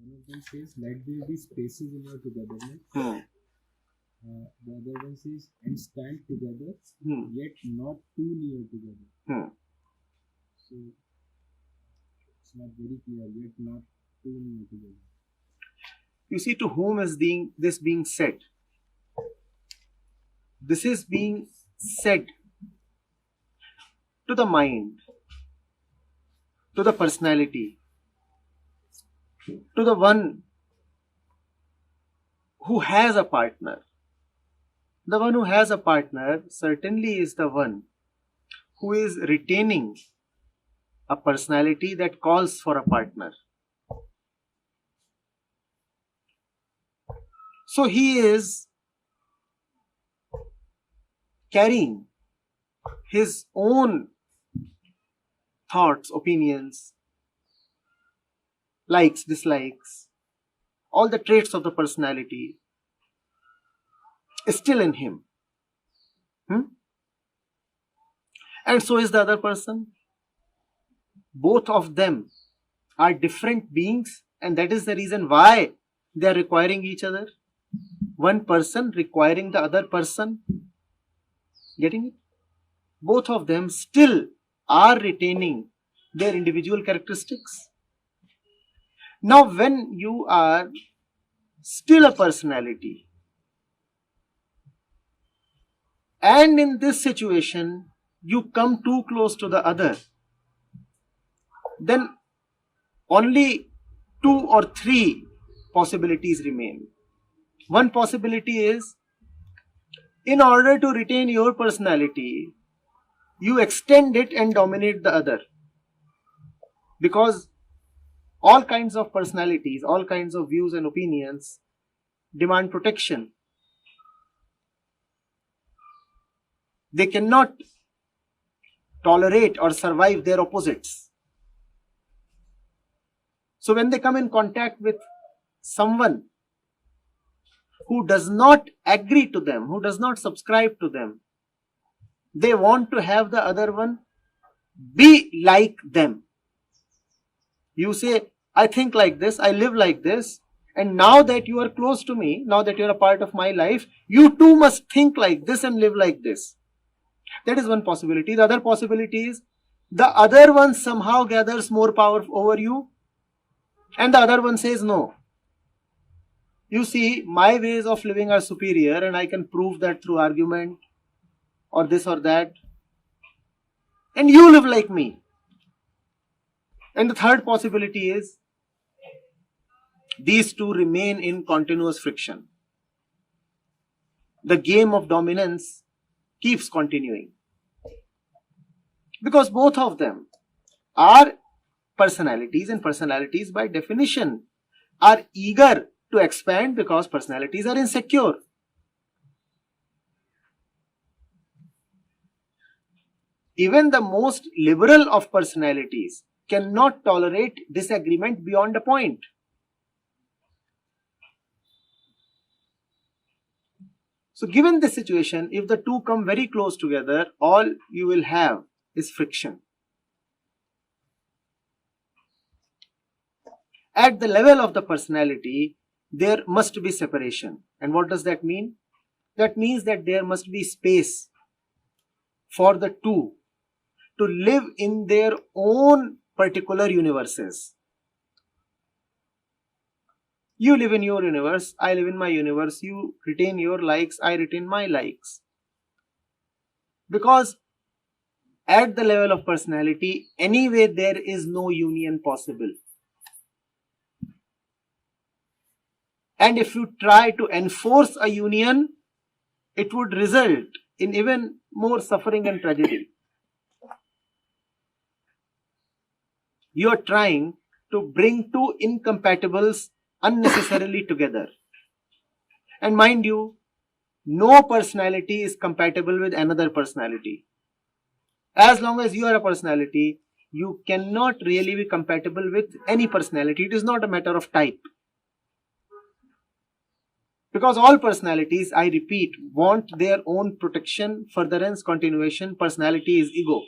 One of them says, let there be spaces in your togetherness. The other one says, and stand together, yet not too near together. So it's not very clear, yet not too near together. You see, to whom is this being said? This is being said to the mind, to the personality, to the one who has a partner. The one who has a partner certainly is the one who is retaining a personality that calls for a partner. So he is carrying his own thoughts, opinions, likes, dislikes, all the traits of the personality is still in him. And so is the other person. Both of them are different beings, and that is the reason why they are requiring each other. One person requiring the other person. Getting it? Both of them still are retaining their individual characteristics. Now, when you are still a personality, and in this situation you come too close to the other, then only 2 or 3 possibilities remain. One possibility is, in order to retain your personality, you extend it and dominate the other. Because all kinds of personalities, all kinds of views and opinions demand protection. They cannot tolerate or survive their opposites. So when they come in contact with someone who does not agree to them, who does not subscribe to them, they want to have the other one be like them. You say, I think like this, I live like this, and now that you are close to me, now that you are a part of my life, you too must think like this and live like this. That is one possibility. The other possibility is, the other one somehow gathers more power over you, and the other one says no. You see, my ways of living are superior, and I can prove that through argument or this or that. And you live like me. And the third possibility is, these two remain in continuous friction. The game of dominance keeps continuing. Because both of them are personalities, and personalities by definition are eager to expand because personalities are insecure. Even the most liberal of personalities cannot tolerate disagreement beyond a point. So given this situation, if the two come very close together, all you will have is friction. At the level of the personality, there must be separation. And what does that mean? That means that there must be space for the two to live in their own particular universes. You live in your universe, I live in my universe, you retain your likes, I retain my likes. Because at the level of personality, anyway there is no union possible. And if you try to enforce a union, it would result in even more suffering and tragedy. You are trying to bring two incompatibles unnecessarily together. And mind you, no personality is compatible with another personality. As long as you are a personality, you cannot really be compatible with any personality. It is not a matter of type. Because all personalities, I repeat, want their own protection, furtherance, continuation. Personality is ego.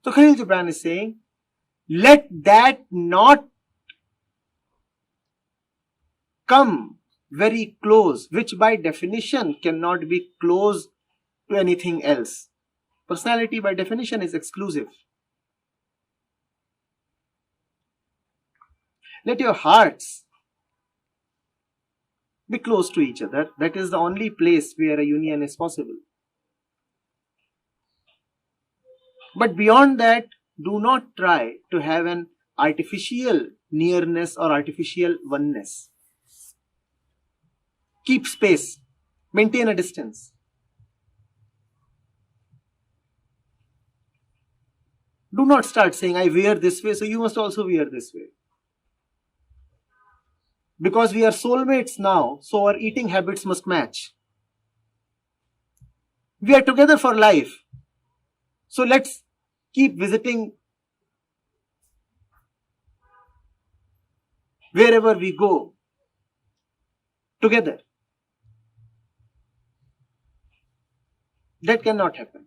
So Khalil Gibran is saying, let that not come very close, which by definition cannot be close to anything else. Personality by definition is exclusive. Let your hearts be close to each other. That is the only place where a union is possible. But beyond that, do not try to have an artificial nearness or artificial oneness. Keep space. Maintain a distance. Do not start saying, I wear this way, so you must also wear this way. Because we are soulmates now, so our eating habits must match. We are together for life. So let's keep visiting wherever we go together. That cannot happen.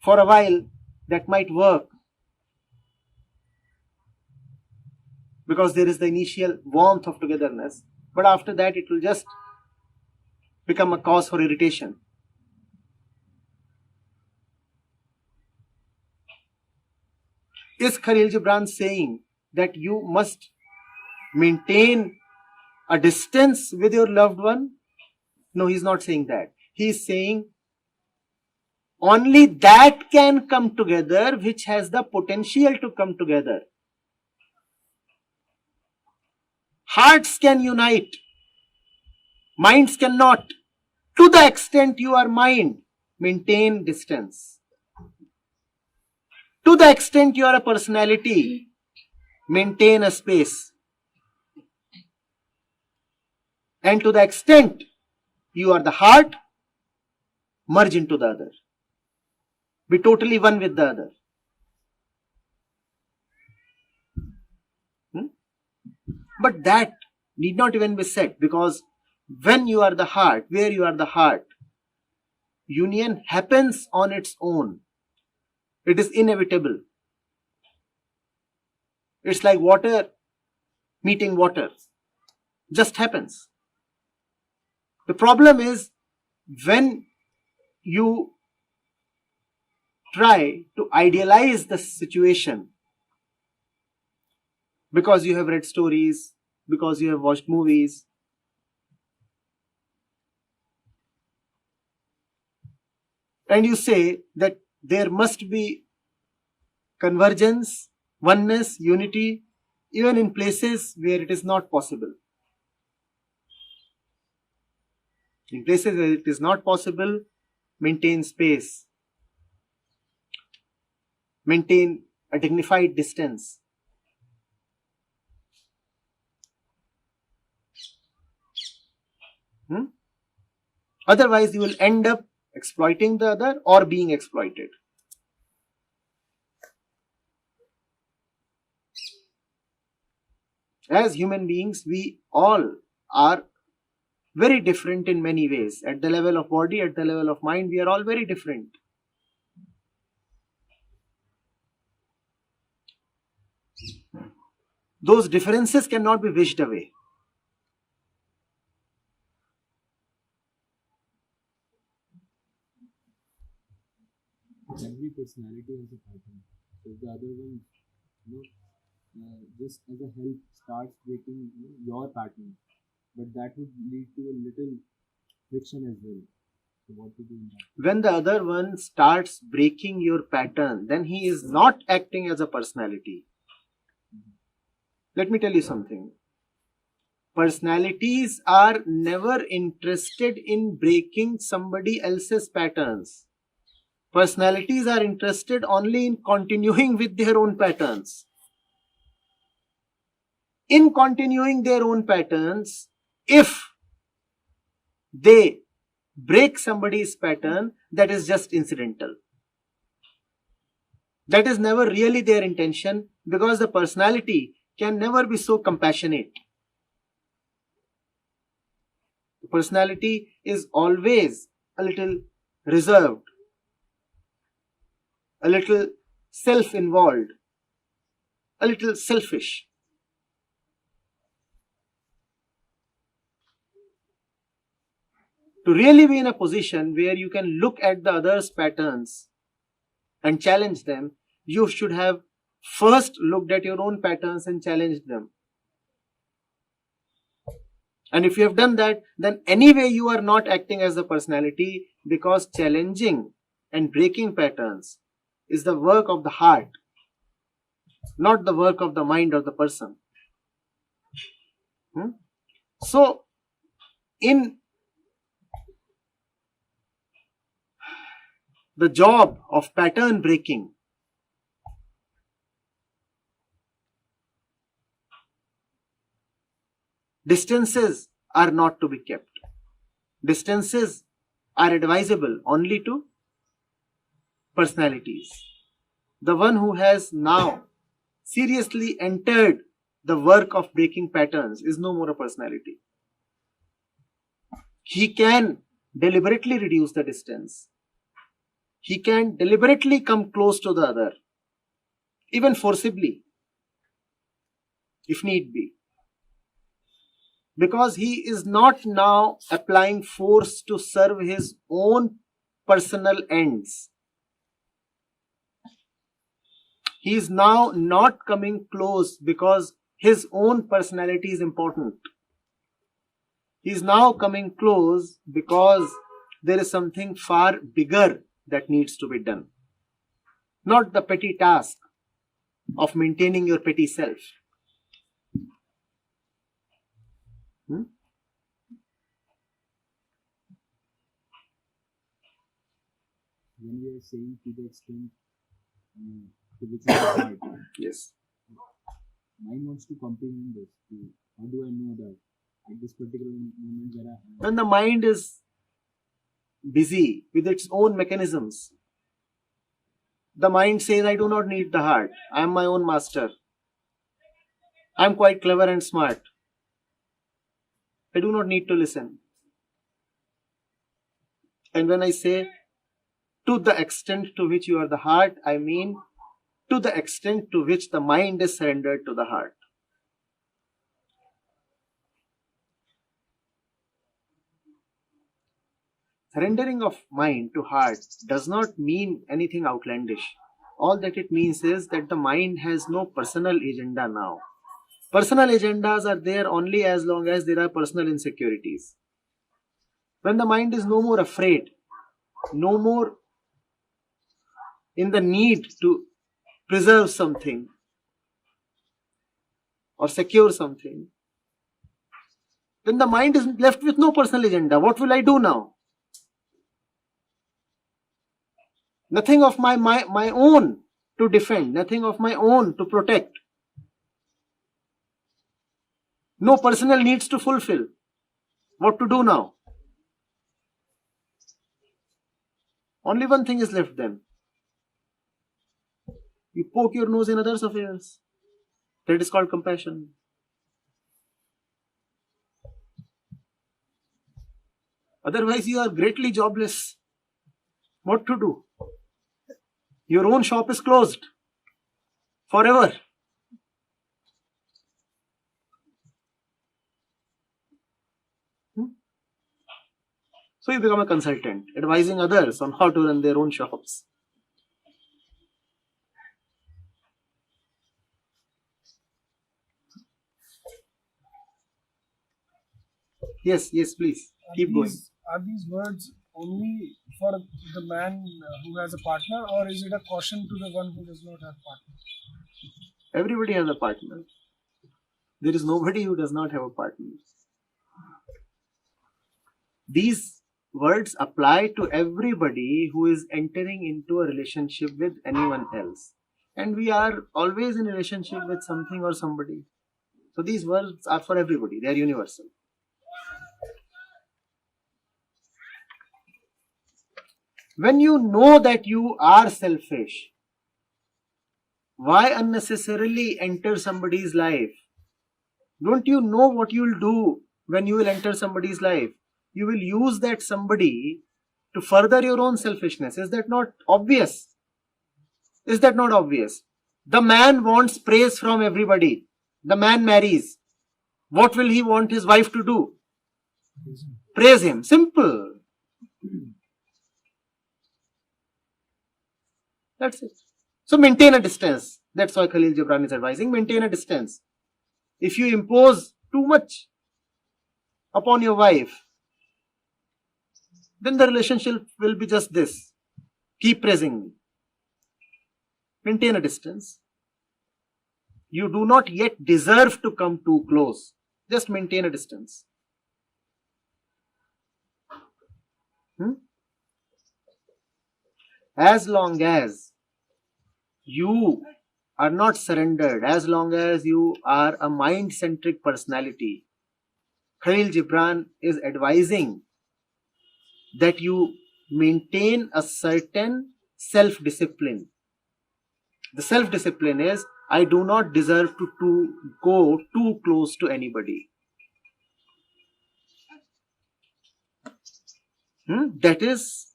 For a while, that might work because there is the initial warmth of togetherness, but after that it will just become a cause for irritation. Is Khalil Gibran saying that you must maintain a distance with your loved one? No, he's not saying that. He's saying only that can come together which has the potential to come together. Hearts can unite. Minds cannot. To the extent you are mind, maintain distance. To the extent you are a personality, maintain a space. And to the extent you are the heart, merge into the other. Be totally one with the other. But that need not even be said, because when you are the heart, where you are the heart, union happens on its own. It is inevitable. It's like water meeting water. Just happens. The problem is when you try to idealize the situation because you have read stories, because you have watched movies, and you say that there must be convergence, oneness, unity, even in places where it is not possible. In places where it is not possible, maintain space. Maintain a dignified distance. Otherwise, you will end up exploiting the other or being exploited. As human beings, we all are very different in many ways. At the level of body, at the level of mind, we are all very different. Those differences cannot be wished away. Every personality has a pattern. So the other one, just as a help, starts breaking your pattern, but that would lead to a little friction as well. So what to do in that? When the other one starts breaking your pattern, then he is not acting as a personality. Let me tell you something. Personalities are never interested in breaking somebody else's patterns. Personalities are interested only in continuing with their own patterns. In continuing their own patterns, if they break somebody's pattern, that is just incidental. That is never really their intention, because the personality can never be so compassionate. The personality is always a little reserved. a little self-involved, a little selfish. To really be in a position where you can look at the other's patterns and challenge them, you should have first looked at your own patterns and challenged them. And if you have done that, then anyway you are not acting as a personality, because challenging and breaking patterns is the work of the heart, not the work of the mind or the person. So, in the job of pattern breaking, distances are not to be kept. Distances are advisable only to personalities. The one who has now seriously entered the work of breaking patterns is no more a personality. He can deliberately reduce the distance. He can deliberately come close to the other, even forcibly, if need be. Because he is not now applying force to serve his own personal ends. He is now not coming close because his own personality is important. He is now coming close because there is something far bigger that needs to be done. Not the petty task of maintaining your petty self. When we are saying to the extent to which I Yes. mind wants to comprehend this. How do I know that at this particular moment where I am? When the mind is busy with its own mechanisms, the mind says, I do not need the heart. I am my own master. I am quite clever and smart. I do not need to listen. And when I say to the extent to which you are the heart, I mean to the extent to which the mind is surrendered to the heart. Surrendering of mind to heart does not mean anything outlandish. All that it means is that the mind has no personal agenda now. Personal agendas are there only as long as there are personal insecurities. When the mind is no more afraid, no more in the need to preserve something or secure something, then the mind is left with no personal agenda. What will I do now? Nothing of my own to defend, nothing of my own to protect. No personal needs to fulfill. What to do now? Only one thing is left then. You poke your nose in others' affairs. That is called compassion. Otherwise, you are greatly jobless. What to do? Your own shop is closed forever. So you become a consultant, advising others on how to run their own shops. Yes, please. Keep going. Are these words only for the man who has a partner, or is it a caution to the one who does not have a partner? Everybody has a partner. There is nobody who does not have a partner. These words apply to everybody who is entering into a relationship with anyone else. And we are always in a relationship with something or somebody. So these words are for everybody. They are universal. When you know that you are selfish, why unnecessarily enter somebody's life? Don't you know what you will do when you will enter somebody's life? You will use that somebody to further your own selfishness. Is that not obvious? Is that not obvious? The man wants praise from everybody. The man marries. What will he want his wife to do? Praise him. Simple. That's it. So maintain a distance. That's why Khalil Gibran is advising, maintain a distance. If you impose too much upon your wife, then the relationship will be just this. Keep praising me. Maintain a distance. You do not yet deserve to come too close. Just maintain a distance. As long as you are not surrendered, as long as you are a mind-centric personality, Khalil Gibran is advising that you maintain a certain self-discipline. The self-discipline is, I do not deserve to go too close to anybody. That is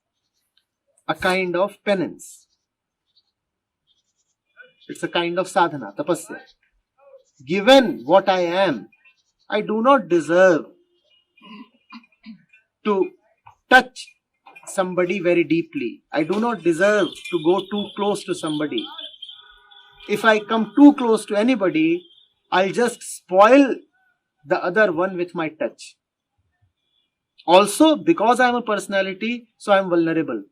a kind of penance. It's a kind of sadhana, tapasya. Given what I am, I do not deserve to touch somebody very deeply. I do not deserve to go too close to somebody. If I come too close to anybody, I'll just spoil the other one with my touch. Also, because I'm a personality, so I'm vulnerable.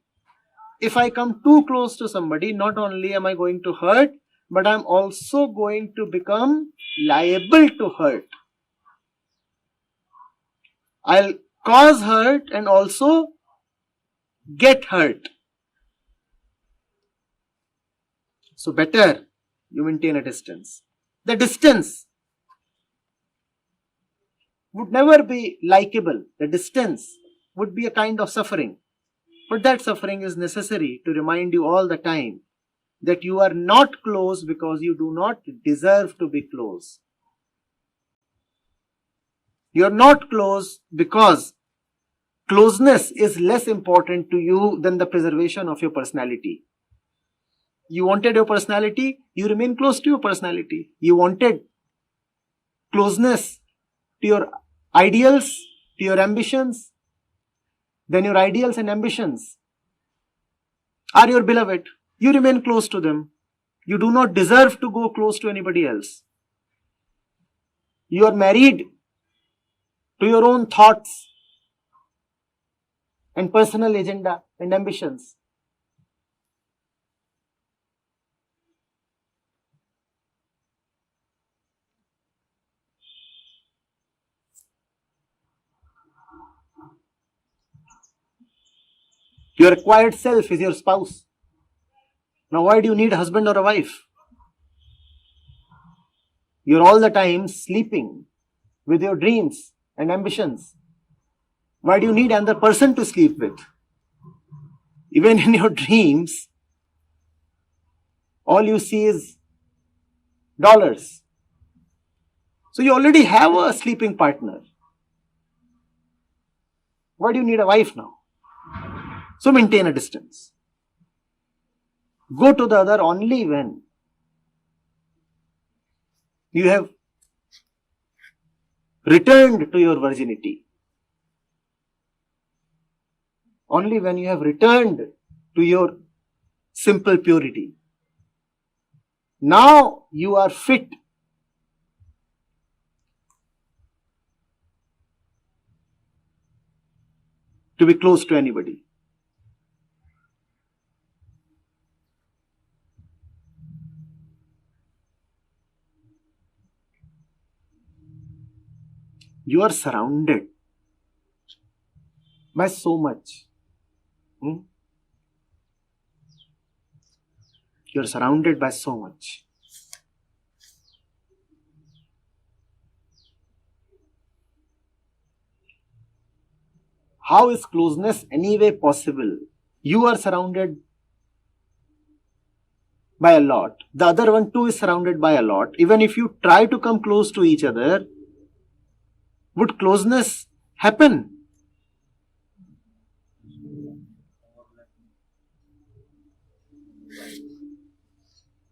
If I come too close to somebody, not only am I going to hurt, but I'm also going to become liable to hurt. I'll cause hurt and also get hurt. So better you maintain a distance. The distance would never be likable. The distance would be a kind of suffering. But that suffering is necessary to remind you all the time that you are not close because you do not deserve to be close. You are not close because closeness is less important to you than the preservation of your personality. You wanted your personality, you remain close to your personality. You wanted closeness to your ideals, to your ambitions, then your ideals and ambitions are your beloved. You remain close to them. You do not deserve to go close to anybody else. You are married to your own thoughts and personal agenda and ambitions. Your acquired self is your spouse. Now why do you need a husband or a wife? You're all the time sleeping with your dreams and ambitions. Why do you need another person to sleep with? Even in your dreams, all you see is dollars. So you already have a sleeping partner. Why do you need a wife now? So maintain a distance. Go to the other only when you have returned to your virginity. Only when you have returned to your simple purity. Now you are fit to be close to anybody. You are surrounded by so much. You are surrounded by so much. How is closeness anyway possible? You are surrounded by a lot. The other one too is surrounded by a lot. Even if you try to come close to each other, would closeness happen?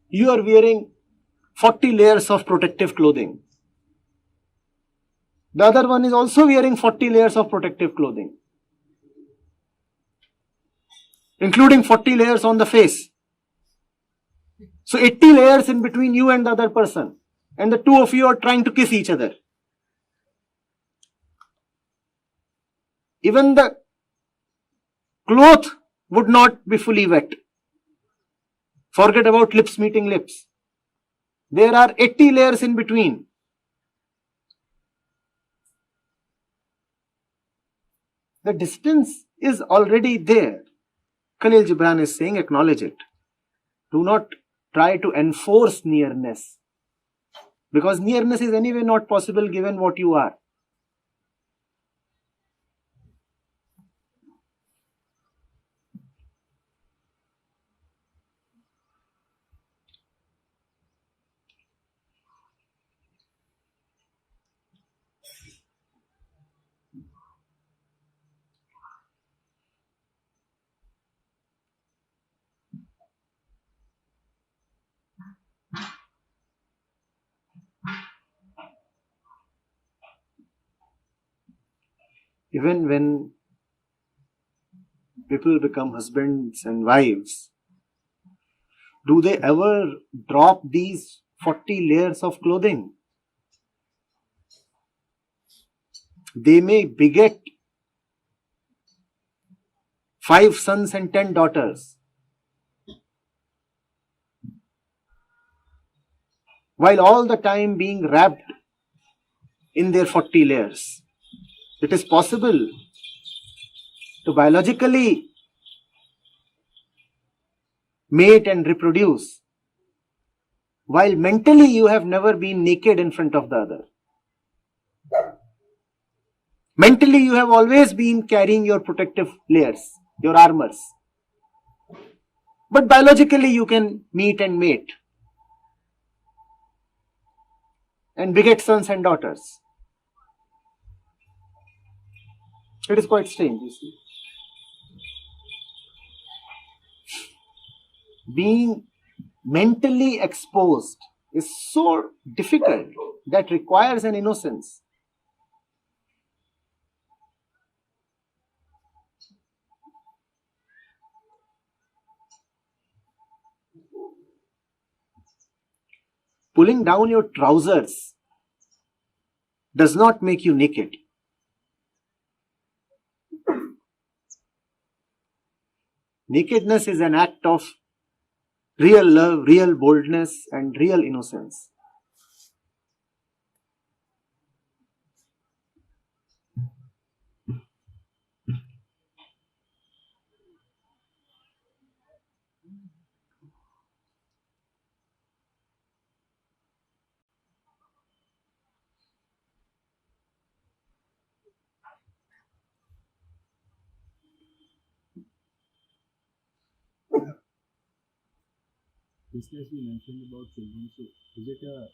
You are wearing 40 layers of protective clothing. The other one is also wearing 40 layers of protective clothing, including 40 layers on the face. So 80 layers in between you and the other person. And the two of you are trying to kiss each other. Even the cloth would not be fully wet. Forget about lips meeting lips. There are 80 layers in between. The distance is already there. Khalil Gibran is saying, acknowledge it. Do not try to enforce nearness. Because nearness is anyway not possible given what you are. Even when people become husbands and wives, do they ever drop these 40 layers of clothing? They may beget 5 sons and 10 daughters, while all the time being wrapped in their 40 layers. It is possible to biologically mate and reproduce, while mentally you have never been naked in front of the other. Mentally you have always been carrying your protective layers, your armors. But biologically you can meet and mate and beget sons and daughters. It is quite strange, you see. Being mentally exposed is so difficult that requires an innocence. Pulling down your trousers does not make you naked. Nakedness is an act of real love, real boldness, and real innocence. Just as we mentioned about children, so is it a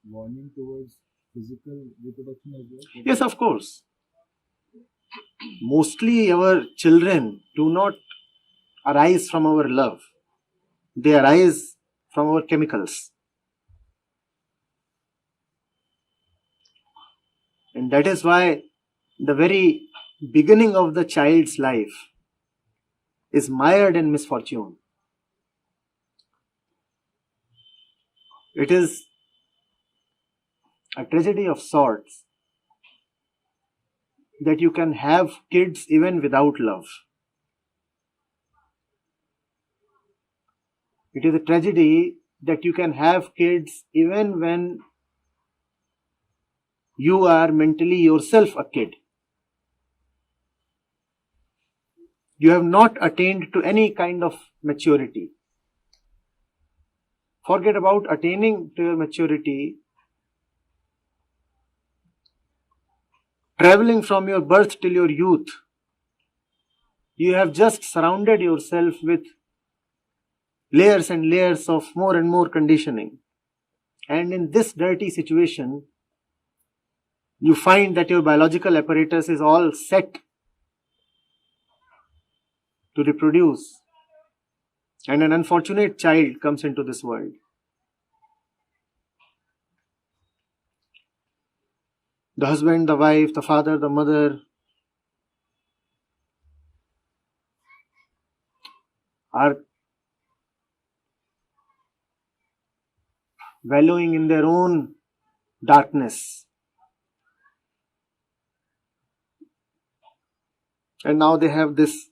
warning towards physical reproduction as well? Yes, of course. Mostly our children do not arise from our love. They arise from our chemicals. And that is why the very beginning of the child's life is mired in misfortune. It is a tragedy of sorts that you can have kids even without love. It is a tragedy that you can have kids even when you are mentally yourself a kid. You have not attained to any kind of maturity. Forget about attaining to your maturity. Traveling from your birth till your youth, you have just surrounded yourself with layers and layers of more and more conditioning. And in this dirty situation, you find that your biological apparatus is all set to reproduce. and an unfortunate child comes into this world. The husband, the wife, the father, the mother are wallowing in their own darkness. And now they have this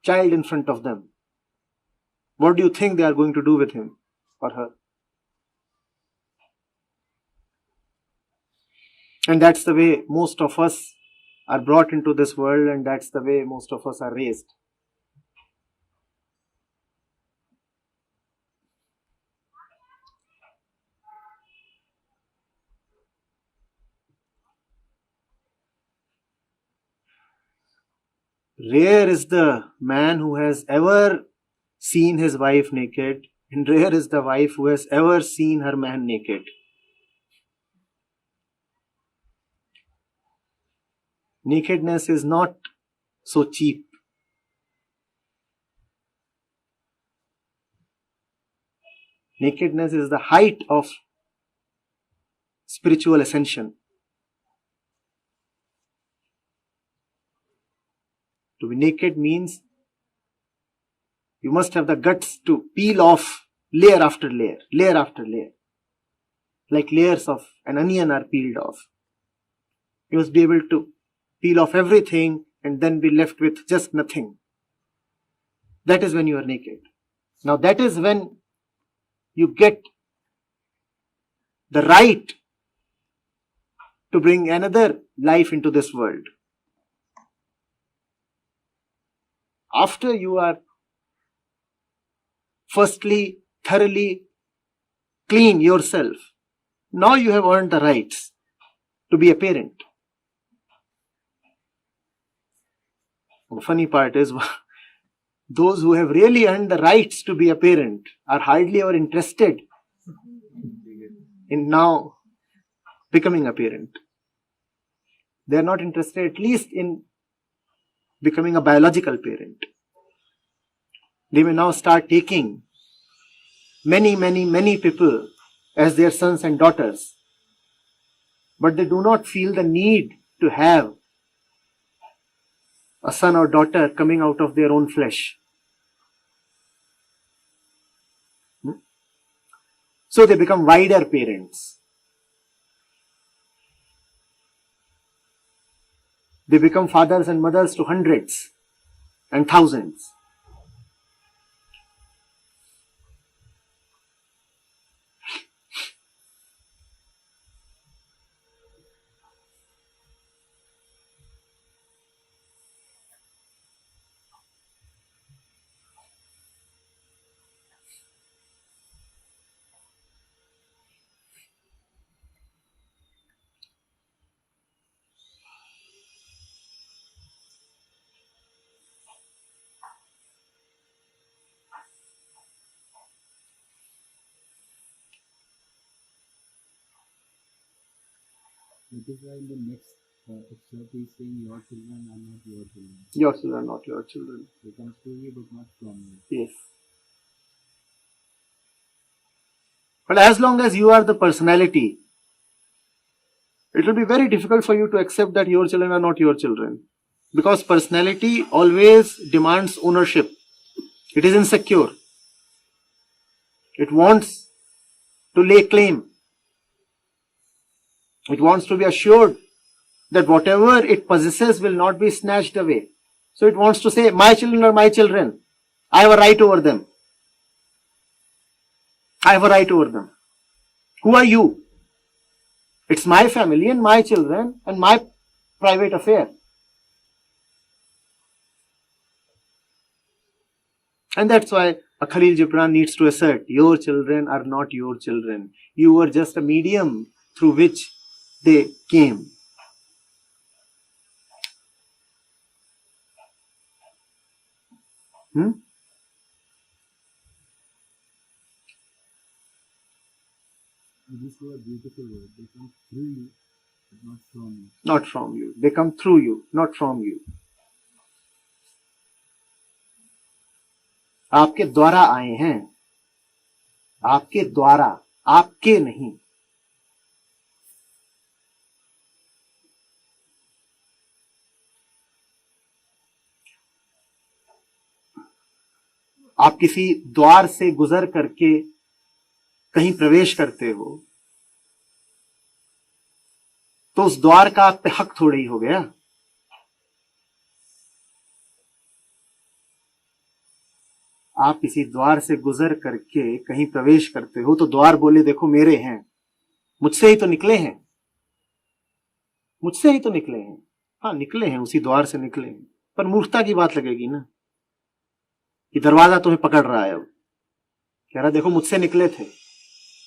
child in front of them. What do you think they are going to do with him or her? And that's the way most of us are brought into this world, and that's the way most of us are raised. Rare is the man who has ever seen his wife naked, and rare is the wife who has ever seen her man naked. Nakedness is not so cheap. Nakedness is the height of spiritual ascension. To be naked means you must have the guts to peel off layer after layer, layer after layer. Like layers of an onion are peeled off. You must be able to peel off everything and then be left with just nothing. That is when you are naked. Now that is when you get the right to bring another life into this world. After you are firstly thoroughly clean yourself, now you have earned the rights to be a parent. The funny part is, those who have really earned the rights to be a parent are hardly ever interested in now becoming a parent. They are not interested at least in becoming a biological parent. They may now start taking many people as their sons and daughters, but they do not feel the need to have a son or daughter coming out of their own flesh. So they become wider parents. They become fathers and mothers to hundreds and thousands. That is why in the next excerpt he is saying, your children are not your children. Your children are not your children. They come through you but not from you. Yes. But as long as you are the personality, it will be very difficult for you to accept that your children are not your children. Because personality always demands ownership. It is insecure. It wants to lay claim. It wants to be assured that whatever it possesses will not be snatched away. So it wants to say, my children are my children. I have a right over them. I have a right over them. Who are you? It's my family and my children and my private affair. And that's why a Khalil Gibran needs to assert, your children are not your children. You were just a medium through which they came. These were beautiful words. They come through you, but not from you. Not from you. They come through you, not from you. आपके द्वारा आए हैं, आपके द्वारा, आपके नहीं। आप किसी द्वार से गुजर करके कहीं प्रवेश करते हो तो उस द्वार का आप पे हक थोड़ा ही हो गया। आप किसी द्वार से गुजर करके कहीं प्रवेश करते हो तो द्वार बोले देखो मेरे हैं, मुझसे ही तो निकले हैं, मुझसे ही तो निकले हैं। हाँ निकले हैं, उसी द्वार से निकले हैं, पर मूर्खता की बात लगेगी ना कि दरवाजा तुम्हें पकड़ रहा है। अब कह रहा देखो मुझसे निकले थे,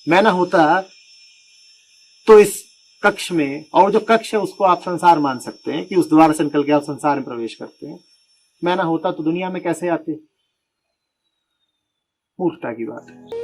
मैं ना होता तो इस कक्ष में, और जो कक्ष है उसको आप संसार मान सकते हैं कि उस द्वार से निकल के आप संसार में प्रवेश करते हैं, मैं ना होता तो दुनिया में कैसे आते। मूर्खता की बात है।